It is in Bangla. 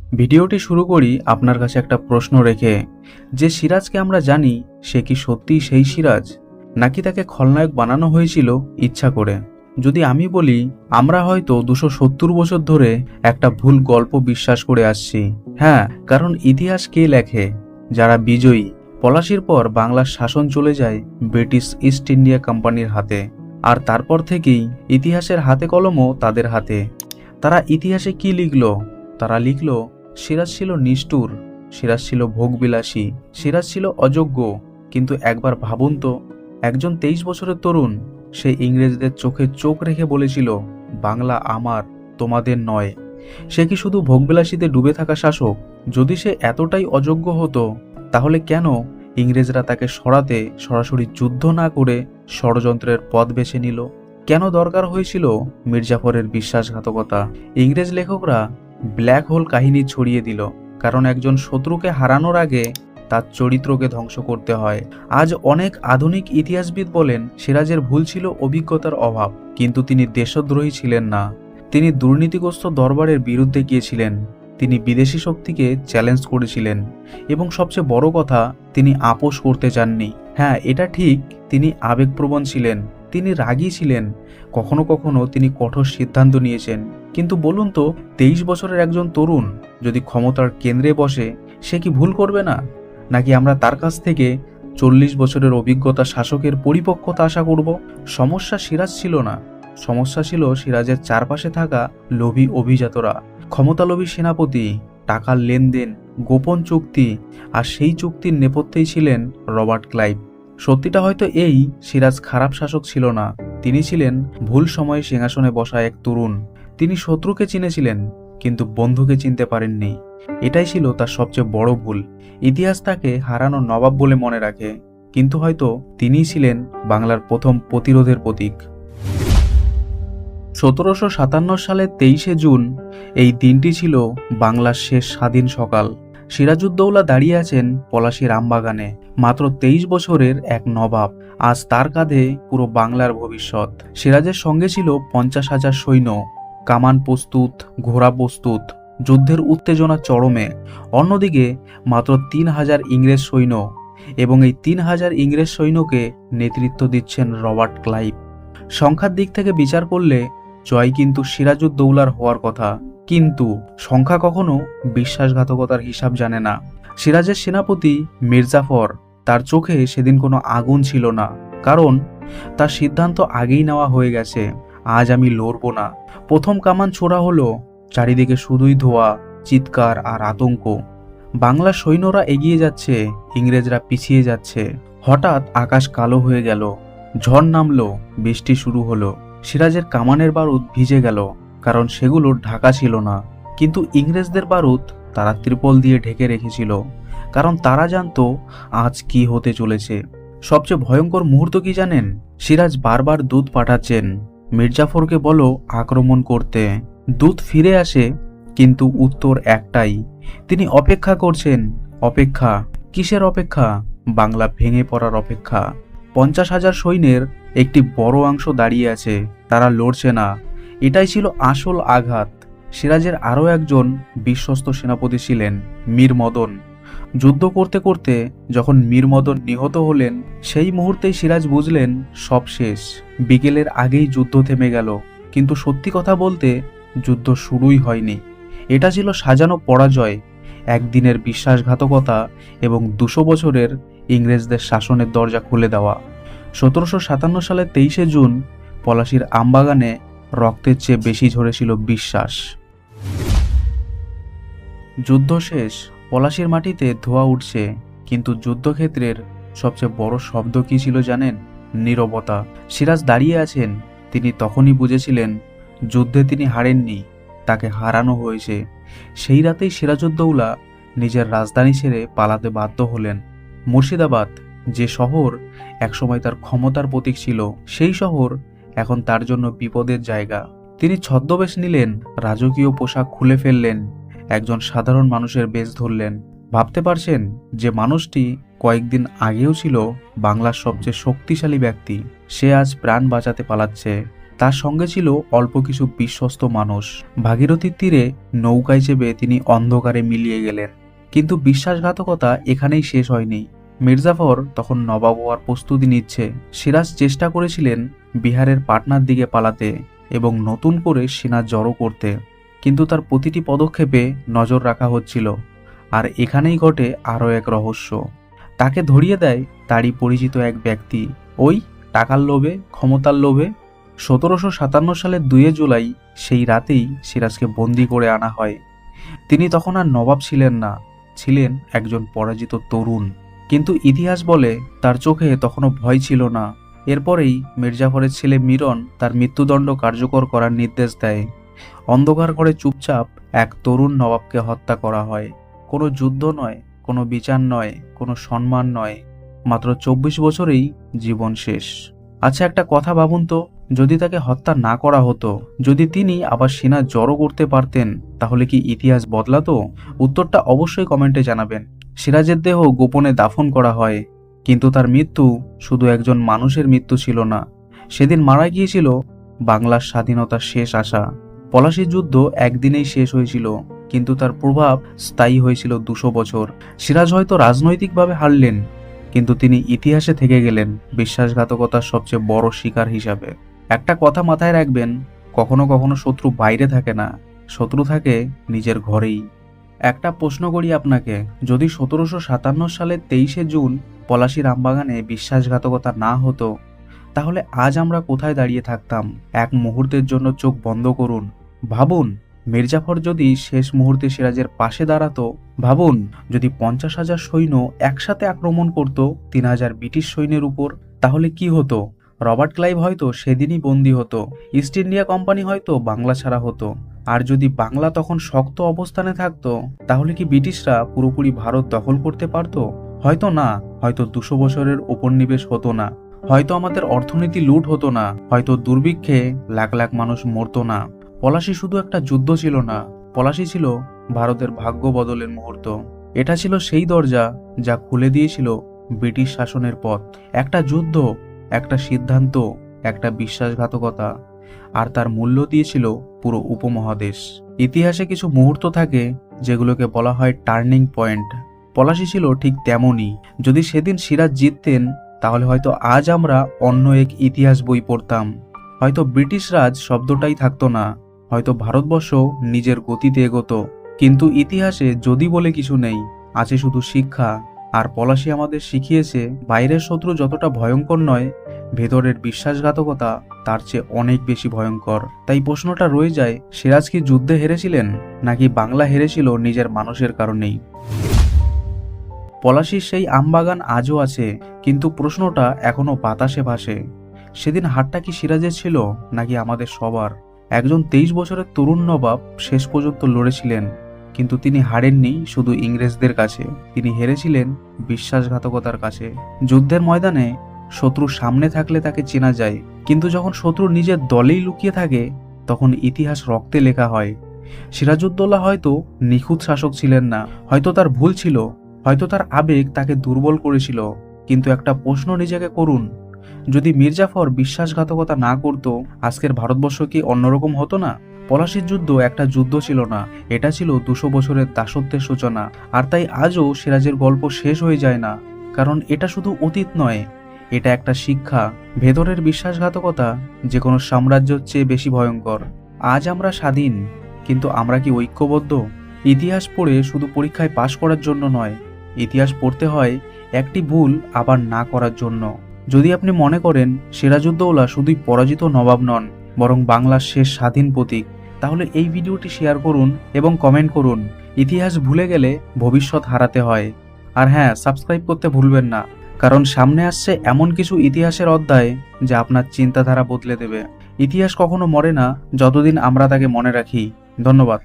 ভিডিওটি শুরু করি আপনার কাছে একটা প্রশ্ন রেখে, যে সিরাজকে আমরা জানি সে কি সত্যিই সেই সিরাজ, নাকি তাকে খলনায়ক বানানো হয়েছিল ইচ্ছা করে? যদি আমি বলি, আমরা হয়তো 270 বছর ধরে একটা ভুল গল্প বিশ্বাস করে আসছি। হ্যাঁ, কারণ ইতিহাস কে লেখে? যারা বিজয়ী। পলাশির পর বাংলার শাসন চলে যায় ব্রিটিশ ইস্ট ইন্ডিয়া কোম্পানির হাতে, আর তারপর থেকেই ইতিহাসের হাতে কলমও তাদের হাতে। তারা ইতিহাসে কি লিখল? তারা লিখল, সিরাজ ছিল নিষ্ঠুর, সিরাজ ছিল ভোগবিলাসী, সিরাজ ছিল অযোগ্য। কিন্তু একবার ভাবুন তো, একজন 23 বছরের তরুণ, সে ইংরেজদের চোখে চোখ রেখে বলেছিল, বাংলা আমার, তোমাদের নয়। সে কি শুধু ভোগবিলাসীতে ডুবে থাকা শাসক? যদি সে এতটাই অযোগ্য হতো, তাহলে কেন ইংরেজরা তাকে সরাতে সরাসরি যুদ্ধ না করে ষড়যন্ত্রের পথ বেছে নিল? কেন দরকার হয়েছিল মির্জাফরের বিশ্বাসঘাতকতা? ইংরেজ লেখকরা ব্ল্যাক হোল কাহিনী ছড়িয়ে দিল, কারণ একজন শত্রুকে হারানোর আগে তার চরিত্রকে ধ্বংস করতে হয়। আজ অনেক আধুনিক ইতিহাসবিদ বলেন, সিরাজের ভুল ছিল অভিজ্ঞতার অভাব, কিন্তু তিনি দেশদ্রোহী ছিলেন না। তিনি দুর্নীতিগ্রস্ত দরবারের বিরুদ্ধে গিয়েছিলেন, তিনি বিদেশি শক্তিকে চ্যালেঞ্জ করেছিলেন, এবং সবচেয়ে বড় কথা, তিনি আপোষ করতে চাননি। হ্যাঁ, এটা ঠিক, তিনি আবেগপ্রবণ ছিলেন, তিনি রাগী ছিলেন, কখনো কখনো তিনি কঠোর সিদ্ধান্ত নিয়েছেন। কিন্তু বলুন তো, 23 বছরের একজন তরুণ যদি ক্ষমতার কেন্দ্রে বসে, সে কি ভুল করবে না? নাকি আমরা তার কাছ থেকে 40 বছরের অভিজ্ঞতা শাসকের পরিপক্কতা আশা করব? সমস্যা সিরাজ ছিল না, সমস্যা ছিল সিরাজের চারপাশে থাকা লোভী অভিজাতরা, ক্ষমতালোভী সেনাপতি, টাকার লেনদেন, গোপন চুক্তি। আর সেই চুক্তির নেপথ্যেই ছিলেন রবার্ট ক্লাইভ। সত্যিটা হয়তো এই, সিরাজ খারাপ শাসক ছিল না, তিনি ছিলেন ভুল সময়ে সিংহাসনে বসা এক তরুণ। তিনি শত্রুকে চিনেছিলেন, কিন্তু বন্ধুকে চিনতে পারেননি। এটাই ছিল তার সবচেয়ে বড় ভুল। ইতিহাস তাকে হারানো নবাব বলে মনে রাখে, কিন্তু হয়তো তিনিই ছিলেন বাংলার প্রথম প্রতিরোধের প্রতীক। 1757 সালের 23শে জুন এই দিনটি ছিল বাংলার শেষ স্বাধীন সকাল। সিরাজউদ্দৌলা দাঁড়িয়ে আছেন পলাশীর আমবাগানে, মাত্র 23 বছরের এক নবাব। আজ তার কাঁধে পুরো বাংলার ভবিষ্যৎ। সিরাজের সঙ্গে ছিল 50,000 সৈন্য, কামান প্রস্তুত, ঘোড়া প্রস্তুত, যুদ্ধের উত্তেজনা চরমে। অন্যদিকে মাত্র 3,000 ইংরেজ সৈন্য, এবং এই 3,000 ইংরেজ সৈন্যকে নেতৃত্ব দিচ্ছেন রবার্ট ক্লাইভ। সংখ্যার দিক থেকে বিচার করলে জয় কিন্তু সিরাজউদ্দৌলার হওয়ার কথা, কিন্তু সংখ্যা কখনো বিশ্বাসঘাতকতার হিসাব জানে না। সিরাজের সেনাপতি মির্জাফর, তার চোখে সেদিন কোনো আগুন ছিল না, কারণ তার সিদ্ধান্ত আগেই নেওয়া হয়ে গেছে, আজ আমি লড়ব না। প্রথম কামান ছোড়া হলো, চারিদিকে শুধুই ধোঁয়া, চিৎকার আর আতঙ্ক। বাংলার সৈন্যরা এগিয়ে যাচ্ছে, ইংরেজরা পিছিয়ে যাচ্ছে। হঠাৎ আকাশ কালো হয়ে গেল, ঝড় নামলো, বৃষ্টি শুরু হলো। সিরাজের কামানের বারুদ ভিজে গেল, কারণ সেগুলোর ঢাকা ছিল না। কিন্তু ইংরেজদের বারুদ তারা ত্রিপল দিয়ে ঢেকে রেখেছিল, কারণ তারা জানতো আজ কি হতে চলেছে। সবচেয়ে ভয়ঙ্কর মুহূর্ত কি জানেন? সিরাজ বারবার দূত পাঠাচ্ছেন, মির্জাফরকে বলো আক্রমণ করতে। দূত ফিরে আসে, কিন্তু উত্তর একটাই, তিনি অপেক্ষা করছেন। অপেক্ষা কিসের অপেক্ষা? বাংলা ভেঙে পড়ার অপেক্ষা। 50,000 সৈন্যের একটি বড় অংশ দাঁড়িয়ে আছে, তারা লড়ছে না। এটাই ছিল আসল আঘাত। সিরাজের আরও একজন বিশ্বস্ত সেনাপতি ছিলেন মীর মদন। যুদ্ধ করতে করতে যখন মীর মদন নিহত হলেন, সেই মুহূর্তেই সিরাজ বুঝলেন সব শেষ। বিকেলের আগেই যুদ্ধ থেমে গেল, কিন্তু সত্যি কথা বলতে যুদ্ধ শুরুই হয়নি। এটা ছিল সাজানো পরাজয়, একদিনের বিশ্বাসঘাতকতা এবং 200 বছরের ইংরেজদের শাসনের দরজা খুলে দেওয়া। 1757 সালের 23শে জুন পলাশীর আমবাগানে রক্তের চেয়ে বেশি ঝরেছিল বিশ্বাস। যুদ্ধ শেষ, পলাশীর মাটিতে ধোঁয়া উঠছে, কিন্তু যুদ্ধক্ষেত্রের সবচেয়ে বড় শব্দ কি ছিল জানেন? নীরবতা। সিরাজ দাঁড়িয়ে আছেন, তিনি তখনই বুঝেছিলেন যুদ্ধে তিনি হারেননি, তাকে হারানো হয়েছে। সেই রাতেই সিরাজউদ্দৌলা নিজের রাজধানী ছেড়ে পালাতে বাধ্য হলেন। মুর্শিদাবাদ, যে শহর একসময় তার ক্ষমতার প্রতীক ছিল, সেই শহর এখন তার জন্য বিপদের জায়গা। তিনি ছদ্মবেশ নিলেন, রাজকীয় পোশাক খুলে ফেললেন, একজন সাধারণ মানুষের বেশ ধরলেন। ভাবতে পারছেন যে মানুষটি কয়েকদিন আগেও ছিল বাংলার সবচেয়ে শক্তিশালী ব্যক্তি, সে আজ প্রাণ বাঁচাতে পালাচ্ছে। তার সঙ্গে ছিল অল্প কিছু বিশ্বস্ত মানুষ। ভাগীরথীর তীরে নৌকায় চেপে তিনি অন্ধকারে মিলিয়ে গেলেন। কিন্তু বিশ্বাসঘাতকতা এখানেই শেষ হয়নি। মির্জাফর তখন নবাব হওয়ার প্রস্তুতি নিচ্ছে। সিরাজ চেষ্টা করেছিলেন বিহারের পাটনার দিকে পালাতে এবং নতুন করে সেনা জড়ো করতে, কিন্তু তার প্রতিটি পদক্ষেপে নজর রাখা হচ্ছিল। আর এখানেই ঘটে আরও এক রহস্য। তাকে ধরিয়ে দেয় তারই পরিচিত এক ব্যক্তি, ওই টাকার লোভে, ক্ষমতার লোভে। 1757 সালের 2 জুলাই সেই রাতেই সিরাজকে বন্দি করে আনা হয়। তিনি তখন আর নবাব ছিলেন না, ছিলেন একজন পরাজিত তরুণ। কিন্তু ইতিহাস বলে তার চোখে তখনও ভয় ছিল না। এরপরেই মির্জাফরের ছেলে মিরন তার মৃত্যুদণ্ড কার্যকর করার নির্দেশ দেয়। অন্ধকার করে চুপচাপ এক তরুণ নবাবকে হত্যা করা হয়। কোনো যুদ্ধ নয়, কোনো বিচার নয়, কোনো সম্মান নয়, মাত্র 24 বছরেই জীবন শেষ। আচ্ছা, একটা কথা ভাবুন তো, যদি তাকে হত্যা না করা হতো, যদি তিনি আবার সেনা জড়ো করতে পারতেন, তাহলে কি ইতিহাস বদলাতো? উত্তরটা অবশ্যই কমেন্টে জানাবেন। সিরাজের দেহ গোপনে দাফন করা হয়, কিন্তু তার মৃত্যু শুধু একজন মানুষের মৃত্যু ছিল না। সেদিন মারা গিয়েছিল বাংলার স্বাধীনতার শেষ আশা। পলাশীর যুদ্ধ একদিনেই শেষ হয়েছিল, কিন্তু তার প্রভাব স্থায়ী হয়েছিল 200 বছর। সিরাজ হয়তো রাজনৈতিকভাবে হারলেন, কিন্তু তিনি ইতিহাসে থেকে গেলেন বিশ্বাসঘাতকতার সবচেয়ে বড় শিকার হিসাবে। একটা কথা মাথায় রাখবেন, কখনো কখনো শত্রু বাইরে থাকে না, শত্রু থাকে নিজের ঘরেই। একটা প্রশ্ন করি আপনাকে, যদি 1757 সালের 23শে জুন পলাশীর আমবাগানে বিশ্বাসঘাতকতা না হতো, তাহলে আজ আমরা কোথায় দাঁড়িয়ে থাকতাম? এক মুহূর্তের জন্য চোখ বন্ধ করুন, ভাবুন মির্জাফর যদি শেষ মুহূর্তে সিরাজের পাশে দাঁড়াতো। ভাবুন যদি 50,000 সৈন্য একসাথে আক্রমণ করত 3,000 ব্রিটিশ সৈন্যের উপর, তাহলে কি হতো? রবার্ট ক্লাইভ হয়তো সেদিনই বন্দী হতো, ইস্ট ইন্ডিয়া কোম্পানি হয়তো বাংলা ছাড়া হতো। আর যদি বাংলা তখন শক্ত অবস্থানে থাকতো, তাহলে কি ব্রিটিশরা পুরোপুরি ভারত দখল করতে পারতো? হয়তো না। হয়তো 200 বছরের উপনিবেশ হতো না, হয়তো আমাদের অর্থনীতি লুট হতো না, হয়তো দুর্ভিক্ষে লাখ লাখ মানুষ মরতো না। পলাশী শুধু একটা যুদ্ধ ছিল না, পলাশী ছিল ভারতের ভাগ্য বদলের মুহূর্ত। এটা ছিল সেই দরজা যা খুলে দিয়েছিল ব্রিটিশ শাসনের পথ। একটা যুদ্ধ, একটা সিদ্ধান্ত, একটা বিশ্বাসঘাতকতা, আর তার মূল্য দিয়েছিল পুরো উপমহাদেশ। ইতিহাসে কিছু মুহূর্ত থাকে যেগুলোকে বলা হয় টার্নিং পয়েন্ট। পলাশী ছিল ঠিক তেমনই। যদি সেদিন সিরাজ জিততেন, তাহলে হয়তো আজ আমরা অন্য এক ইতিহাস বই পড়তাম। হয়তো ব্রিটিশ রাজ শব্দটাই থাকতো না, হয়তো ভারতবর্ষ নিজের গতিতে এগোতো। কিন্তু ইতিহাসে যদি বলে কিছু নেই, আছে শুধু শিক্ষা। আর পলাশী আমাদের শিখিয়েছে বাইরের শত্রু যতটা ভয়ঙ্কর নয়, ভেতরের বিশ্বাসঘাতকতা তার চেয়ে অনেক বেশি ভয়ঙ্কর। তাই প্রশ্নটা রয়ে যায়, সিরাজ কি যুদ্ধে হেরেছিলেন, নাকি বাংলা হেরেছিল নিজের মানুষের কারণেই? পলাশীর সেই আমবাগান আজও আছে, কিন্তু প্রশ্নটা এখনো বাতাসে ভাসে, সেদিন হারটা কি সিরাজের ছিল নাকি আমাদের সবার? একজন 23 বছরের তরুণ নবাব শেষ পর্যন্ত লড়েছিলেন, কিন্তু তিনি হারেননি শুধু ইংরেজদের কাছে, তিনি হেরেছিলেন বিশ্বাসঘাতকতার কাছে। যুদ্ধের ময়দানে শত্রু সামনে থাকলে তাকে চেনা যায়, কিন্তু যখন শত্রু নিজের দলেই লুকিয়ে থাকে, তখন ইতিহাস রক্তে লেখা হয়। সিরাজউদ্দৌলা হয়তো নিখুঁত শাসক ছিলেন না, হয়তো তার ভুল ছিল, হয়তো তার আবেগ তাকে দুর্বল করেছিল, কিন্তু একটা প্রশ্ন নিজেকে করুন, যদি মির্জাফর বিশ্বাসঘাতকতা না করত, আজকের ভারতবর্ষ কি অন্যরকম হতো না? পলাশীর যুদ্ধ একটা যুদ্ধ ছিল না, এটা ছিল 200 বছরের দাসত্বের সূচনা। আর তাই আজও সিরাজের গল্প শেষ হয়ে যায় না, কারণ এটা শুধু অতীত নয়, এটা একটা শিক্ষা। ভেতরের বিশ্বাসঘাতকতা যে কোনো সাম্রাজ্যের চেয়ে বেশি ভয়ঙ্কর। আজ আমরা স্বাধীন, কিন্তু আমরা কি ঐক্যবদ্ধ? ইতিহাস পড়ে শুধু পরীক্ষায় পাশ করার জন্য নয়, ইতিহাস পড়তে হয় একটি ভুল আবার না করার জন্য। যদি আপনি মনে করেন সিরাজউদ্দৌলা শুধুই পরাজিত নবাব নন, বরং বাংলার শেষ স্বাধীন প্রতীক, তাহলে এই ভিডিওটি শেয়ার করুন এবং কমেন্ট করুন। ইতিহাস ভুলে গেলে ভবিষ্যৎ হারাতে হয়। আর হ্যাঁ, সাবস্ক্রাইব করতে ভুলবেন না, কারণ সামনে আসছে এমন কিছু ইতিহাসের অধ্যায় যা আপনার চিন্তাধারা বদলে দেবে। ইতিহাস কখনো মরে না যতদিন আমরা তাকে মনে রাখি। ধন্যবাদ।